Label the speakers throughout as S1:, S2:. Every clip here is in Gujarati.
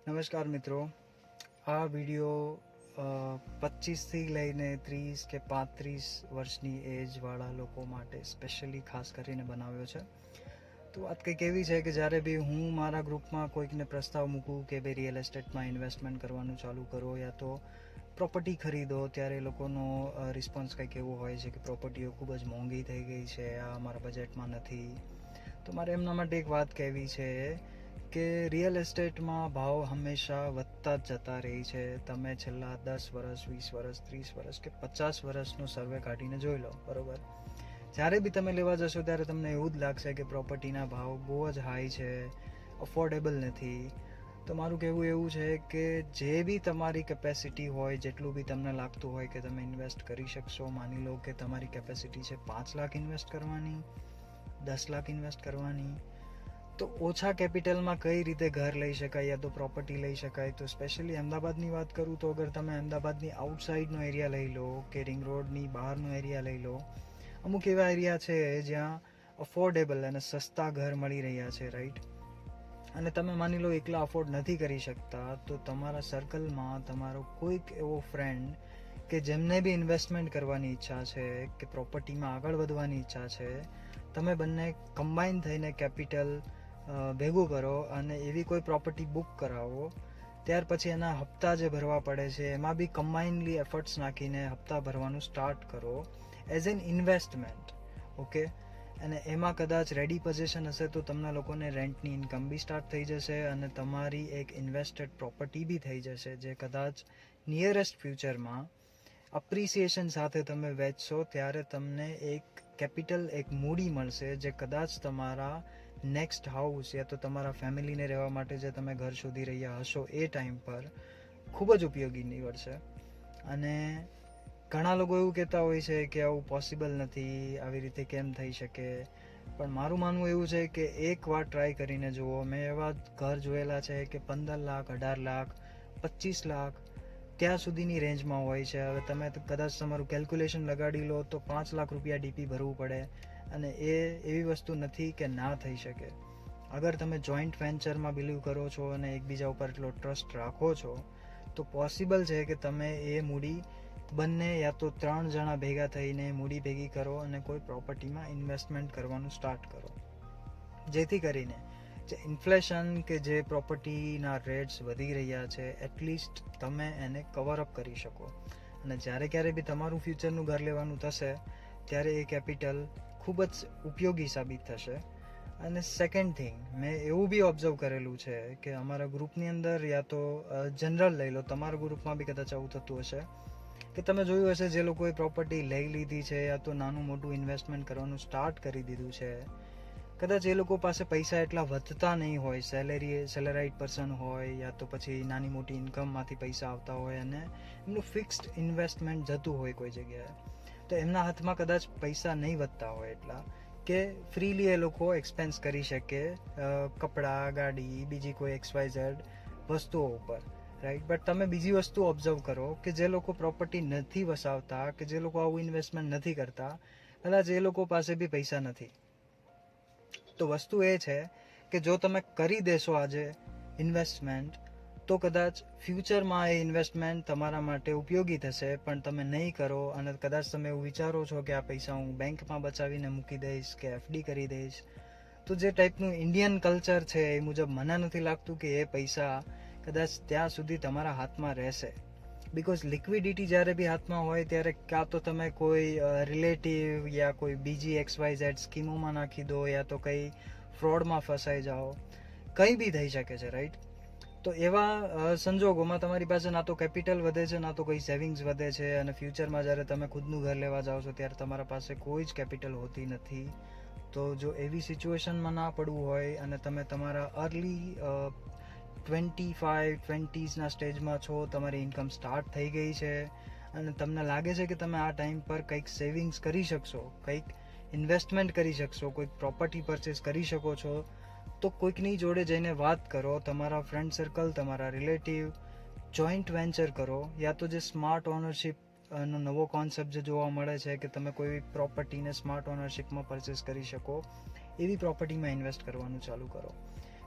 S1: નમસ્કાર મિત્રો, આ વિડીયો 25થી લઈને 30 કે 35 વર્ષની એજવાળા લોકો માટે સ્પેશિયલી ખાસ કરીને બનાવ્યો છે. તો વાત કંઈક એવી છે કે જ્યારે બી હું મારા ગ્રુપમાં કોઈકને પ્રસ્તાવ મૂકું કે ભાઈ રિયલ એસ્ટેટમાં ઇન્વેસ્ટમેન્ટ કરવાનું ચાલુ કરો યા તો પ્રોપર્ટી ખરીદો, ત્યારે એ લોકોનો રિસ્પોન્સ કંઈક એવો હોય છે કે પ્રોપર્ટીઓ ખૂબ જ મોંઘી થઈ ગઈ છે, આ અમારા બજેટમાં નથી. તો મારે એમના માટે એક વાત કહેવી છે કે રિયલ એસ્ટેટમાં ભાવ હંમેશા વધતા જ જતા રહી છે. તમે છેલ્લા 10 વર્ષ, 20 વર્ષ, 30 વર્ષ કે 50 વર્ષનો સર્વે કાઢીને જોઈ લો, બરોબર? જ્યારે બી તમે લેવા જશો ત્યારે તમને એવું જ લાગશે કે પ્રોપર્ટીના ભાવ બહુ જ હાઈ છે, અફોર્ડેબલ નથી. તો મારું કહેવું એવું છે કે જે બી તમારી કેપેસિટી હોય, જેટલું બી તમને લાગતું હોય કે તમે ઇન્વેસ્ટ કરી શકશો, માની લો કે તમારી કેપેસિટી છે 5 લાખ ઇન્વેસ્ટ કરવાની, 10 લાખ ઇન્વેસ્ટ કરવાની, તો ઓછા કેપિટલમાં કઈ રીતે ઘર લઈ શકાય યા તો પ્રોપર્ટી લઈ શકાય. તો સ્પેશિયલી અમદાવાદની વાત કરું તો અગર તમે અમદાવાદની આઉટસાઇડનો એરિયા લઈ લો કે રિંગ રોડની બહારનો એરિયા લઈ લો, અમુક એવા એરિયા છે જ્યાં અફોર્ડેબલ અને સસ્તા ઘર મળી રહ્યા છે, રાઈટ? અને તમે માની લો એકલા અફોર્ડ નથી કરી શકતા, તો તમારા સર્કલમાં તમારો કોઈક એવો ફ્રેન્ડ કે જેમને બી ઇન્વેસ્ટમેન્ટ કરવાની ઈચ્છા છે કે પ્રોપર્ટીમાં આગળ વધવાની ઈચ્છા છે, તમે બંને કમ્બાઈન થઈને કેપિટલ ભેગું કરો અને એવી કોઈ પ્રોપર્ટી બુક કરાવો. ત્યાર પછી એના હપ્તા જે ભરવા પડે છે એમાં બી કમ્બાઇનલી એફર્ટ્સ નાખીને હપ્તા ભરવાનું સ્ટાર્ટ કરો એઝ એન ઇન્વેસ્ટમેન્ટ, ઓકે? અને એમાં કદાચ રેડી પોઝિશન હશે તો તમને લોકોને રેન્ટની ઇન્કમ બી સ્ટાર્ટ થઈ જશે અને તમારી એક ઇન્વેસ્ટેડ પ્રોપર્ટી બી થઈ જશે, જે કદાચ નિયરેસ્ટ ફ્યુચરમાં અપ્રિસિએશન સાથે તમે વેચશો ત્યારે તમને એક કેપિટલ, એક મૂડી મળશે જે કદાચ તમારા નેક્સ્ટ હાઉસ યા તો તમારા ફેમિલીને રહેવા માટે જે તમે ઘર શોધી રહ્યા હશો એ ટાઈમ પર ખૂબ જ ઉપયોગી નીવડશે. અને ઘણા લોકો એવું કહેતા હોય છે કે આવું પોસિબલ નથી, આવી રીતે કેમ થઈ શકે? પણ મારું માનવું એવું છે કે એકવાર ટ્રાય કરીને જુઓ. મેં એવા ઘર જોયેલા છે કે 15 લાખ, 18 લાખ, 25 લાખ ત્યાં સુધીની રેન્જમાં હોય છે. હવે તમે કદાચ તમારું કેલ્ક્યુલેશન લગાડી લો તો 5 લાખ રૂપિયા ડીપી ભરવું પડે, અને એ એવી વસ્તુ નથી કે ના થઈ શકે. અગર તમે જોઈન્ટ વેન્ચરમાં બિલીવ કરો છો અને એકબીજા ઉપર એટલો ટ્રસ્ટ રાખો છો તો પોસિબલ છે કે તમે એ મૂડી બંને યા તો 3 જણા ભેગા થઈને મૂડી ભેગી કરો અને કોઈ પ્રોપર્ટીમાં ઇન્વેસ્ટમેન્ટ કરવાનું સ્ટાર્ટ કરો, જેથી કરીને જે ઇન્ફ્લેશન કે જે પ્રોપર્ટીના રેટ્સ વધી રહ્યા છે એટલીસ્ટ તમે એને કવર અપ કરી શકો. અને જ્યારે ક્યારે બી તમારું ફ્યુચરનું ઘર લેવાનું થશે ત્યારે એ કેપિટલ ખૂબ જ ઉપયોગી સાબિત થશે. અને સેકન્ડ થિંગ, મેં એવું બી ઓબ્ઝર્વ કરેલું છે કે અમારા ગ્રુપની અંદર યા તો જનરલ લઈ લો, તમારા ગ્રુપમાં બી કદાચ આવું થતું હશે કે તમે જોયું હશે જે લોકોએ પ્રોપર્ટી લઈ લીધી છે યા તો નાનું મોટું ઇન્વેસ્ટમેન્ટ કરવાનું સ્ટાર્ટ કરી દીધું છે, કદાચ એ લોકો પાસે પૈસા એટલા વધતા નહીં હોય, સેલેરાઇડ પર્સન હોય યા તો પછી નાની મોટી ઇન્કમમાંથી પૈસા આવતા હોય અને એમનું ફિક્સ્ડ ઇન્વેસ્ટમેન્ટ જતું હોય કોઈ જગ્યાએ, તો એમના હાથમાં કદાચ પૈસા નહીં વધતા હોય એટલા કે ફ્રીલી એ લોકો એક્સપેન્સ કરી શકે કપડાં, ગાડી, બીજી કોઈ XYZ વસ્તુઓ ઉપર, રાઈટ? બટ તમે બીજી વસ્તુ ઓબ્ઝર્વ કરો કે જે લોકો પ્રોપર્ટી નથી વસાવતા, કે જે લોકો આવું ઇન્વેસ્ટમેન્ટ નથી કરતા, કદાચ એ લોકો પાસે બી પૈસા નથી. તો વસ્તુ એ છે કે જો તમે કરી દેશો આજે ઇન્વેસ્ટમેન્ટ તો કદાચ ફ્યુચરમાં એ ઇન્વેસ્ટમેન્ટ તમારા માટે ઉપયોગી થશે, પણ તમે નહીં કરો અને કદાચ તમે એવું વિચારો છો કે આ પૈસા હું બેંકમાં બચાવીને મૂકી દઈશ કે FD કરી દઈશ, તો જે ટાઈપનું ઇન્ડિયન કલ્ચર છે એ મુજબ મને નથી લાગતું કે એ પૈસા કદાચ ત્યાં સુધી તમારા હાથમાં રહેશે. બિકોઝ લિક્વિડિટી જ્યારે બી હાથમાં હોય ત્યારે કાં તો તમે કોઈ રિલેટિવ યા કોઈ બીજી XYZ સ્કીમોમાં નાખી દો યા તો કંઈ ફ્રોડમાં ફસાઈ જાઓ, કંઈ બી થઈ શકે છે, રાઈટ? તો એવા સંજોગોમાં તમારી પાસે ના તો કેપિટલ વધે છે, ના તો કોઈ સેવિંગ્સ વધે છે, અને ફ્યુચરમાં જ્યારે તમે ખુદનું ઘર લેવા જાઓ છો ત્યારે તમારા પાસે કોઈ જ કેપિટલ હોતી નથી. તો જો એવી સિચ્યુએશનમાં ના પડવું હોય અને તમે તમારા અર્લી 25-20ના સ્ટેજમાં છો, તમારી ઇન્કમ સ્ટાર્ટ થઈ ગઈ છે અને તમને લાગે છે કે તમે આ ટાઈમ પર કંઈક સેવિંગ્સ કરી શકશો, કંઈક ઇન્વેસ્ટમેન્ટ કરી શકશો, કોઈક પ્રોપર્ટી પરચેસ કરી શકો છો, તો કોઈકની જોડે જઈને વાત કરો, તમારા ફ્રેન્ડ સર્કલ, તમારા રિલેટિવ, જોઈન્ટ વેન્ચર કરો, યા તો જે સ્માર્ટ ઓનરશિપ નો નવો કોન્સેપ્ટ જે જોવા મળે છે કે તમે કોઈ પ્રોપર્ટીને સ્માર્ટ ઓનરશિપમાં પરચેસ કરી શકો, એવી પ્રોપર્ટીમાં ઇન્વેસ્ટ કરવાનું ચાલુ કરો.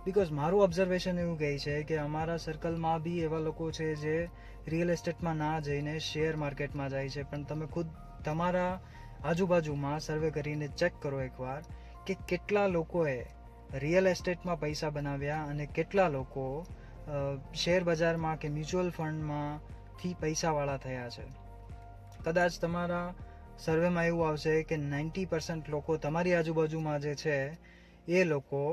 S1: બિકોઝ મારું ઓબ્ઝર્વેશન એવું કહે છે કે અમારા સર્કલમાં બી એવા લોકો છે જે રિયલ એસ્ટેટમાં ના જઈને શેર માર્કેટમાં જાય છે. પણ તમે ખુદ તમારા આજુબાજુમાં સર્વે કરીને ચેક કરો એકવાર કે કેટલા લોકોએ રિયલ એસ્ટેટમાં પૈસા બનાવ્યા અને કેટલા લોકો શેર બજારમાં કે મ્યુચ્યુઅલ ફંડમાંથી પૈસાવાળા થયા છે. કદાચ તમારા સર્વેમાં એવું આવશે કે 90% લોકો તમારી આજુબાજુમાં જે છે એ લોકો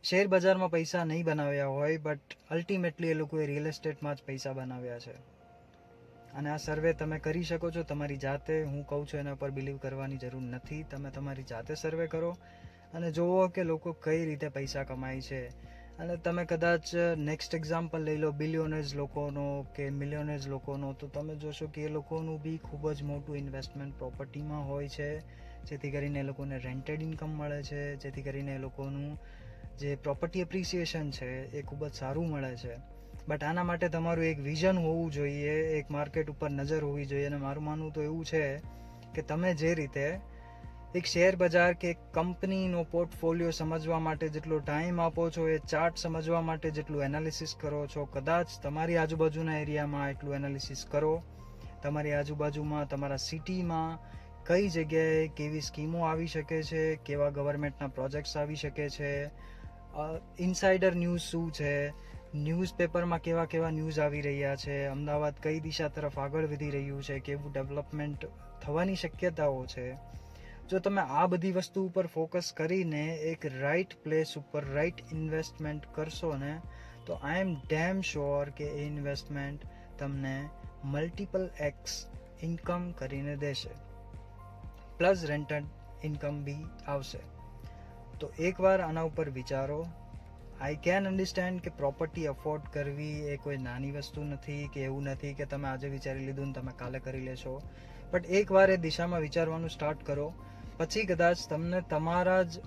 S1: શેર બજારમાં પૈસા નહીં બનાવ્યા હોય, બટ અલ્ટિમેટલી એ લોકોએ રિયલ એસ્ટેટમાં જ પૈસા બનાવ્યા છે. અને આ સર્વે તમે કરી શકો છો તમારી જાતે. હું કહું છું એના પર બિલીવ કરવાની જરૂર નથી. તમે તમારી જાતે સર્વે કરો અને જુઓ કે લોકો કઈ રીતે પૈસા કમાય છે. અને તમે કદાચ નેક્સ્ટ એક્ઝામ્પલ લઈ લો બિલિયોનર્સ લોકોનો કે મિલિયોનર્સ લોકોનો, તો તમે જોશો કે એ લોકોનું બી ખૂબ જ મોટું ઇન્વેસ્ટમેન્ટ પ્રોપર્ટીમાં હોય છે, જેથી કરીને એ લોકોને રેન્ટેડ ઇન્કમ મળે છે, જેથી કરીને એ લોકોનું જે પ્રોપર્ટી એપ્રિસિએશન છે એ ખૂબ જ સારું મળે છે. બટ આના માટે તમારું એક વિઝન હોવું જોઈએ, એક માર્કેટ ઉપર નજર હોવી જોઈએ. અને મારું માનવું તો એવું છે કે તમે જે રીતે એક શેર બજાર કે એક કંપનીનો પોર્ટફોલિયો સમજવા માટે જેટલો ટાઈમ આપો છો, એ ચાર્ટ સમજવા માટે જેટલું એનાલિસિસ કરો છો, કદાચ તમારી આજુબાજુના એરિયામાં એટલું એનાલિસિસ કરો. તમારી આજુબાજુમાં તમારા સિટીમાં કઈ જગ્યાએ કેવી સ્કીમો આવી શકે છે, કેવા ગવર્મેન્ટના પ્રોજેક્ટ્સ આવી શકે છે, ઇનસાઇડર ન્યૂઝ શું છે, ન્યૂઝપેપરમાં કેવા કેવા ન્યૂઝ આવી રહ્યા છે, અમદાવાદ કઈ દિશા તરફ આગળ વધી રહ્યું છે, કેવું ડેવલપમેન્ટ થવાની શક્યતાઓ છે. જો તમે આ બધી વસ્તુ ઉપર ફોકસ કરીને એક રાઇટ પ્લેસ ઉપર રાઇટ ઇન્વેસ્ટમેન્ટ કરશો ને, તો આઈ એમ ડેમ શ્યોર કે એ ઇન્વેસ્ટમેન્ટ તમને મલ્ટિપલ એક્સ ઇન્કમ કરીને દેશે, પ્લસ રેન્ટેડ ઇન્કમ બી આવશે. તો એકવાર આના ઉપર વિચારો. આઈ કેન અન્ડરસ્ટેન્ડ કે પ્રોપર્ટી અફોર્ડ કરવી એ કોઈ નાની વસ્તુ નથી, કે એવું નથી કે તમે આજે વિચારી લીધું ને તમે કાલે કરી લેશો. બટ એકવાર એ દિશામાં વિચારવાનું સ્ટાર્ટ કરો, પછી કદાચ તમને તમારા જ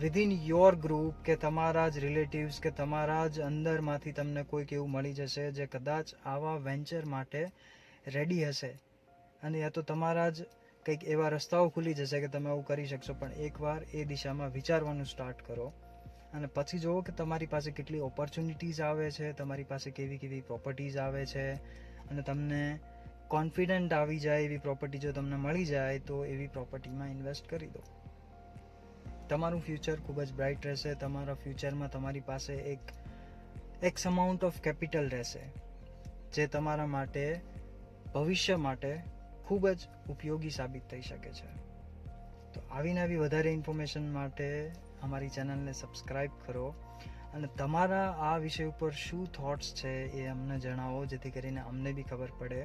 S1: વિધિન યોર ગ્રુપ કે તમારા જ રિલેટિવ્સ કે તમારા જ અંદરમાંથી તમને કોઈક એવું મળી જશે જે કદાચ આવા વેન્ચર માટે રેડી હશે. અને યા તો તમારા જ કંઈક એવા રસ્તાઓ ખુલી જશે કે તમે આવું કરી શકશો. પણ એકવાર એ દિશામાં વિચારવાનું સ્ટાર્ટ કરો અને પછી જુઓ કે તમારી પાસે કેટલી ઓપોર્ચ્યુનિટીઝ આવે છે, તમારી પાસે કેવી કેવી પ્રોપર્ટીઝ આવે છે. અને તમને કોન્ફિડન્ટ આવી જાય એવી પ્રોપર્ટી જો તમને મળી જાય, તો એવી પ્રોપર્ટીમાં ઇન્વેસ્ટ કરી દો. તમારું ફ્યુચર ખૂબ જ બ્રાઇટ રહેશે. તમારા ફ્યુચરમાં તમારી પાસે એક એક્સ અમાઉન્ટ ઓફ કેપિટલ રહેશે, જે તમારા માટે ભવિષ્ય માટે ખૂબ જ ઉપયોગી સાબિત થઈ શકે છે. તો આવીને આવી વધારે ઇન્ફોર્મેશન માટે અમારી ચેનલને સબસ્ક્રાઈબ કરો અને તમારા આ વિષય ઉપર શું થોટ્સ છે એ અમને જણાવો, જેથી કરીને અમને બી ખબર પડે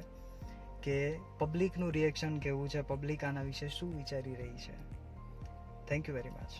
S1: કે પબ્લિકનું રિએક્શન કેવું છે, પબ્લિક આના વિશે શું વિચારી રહી છે. Thank you very much.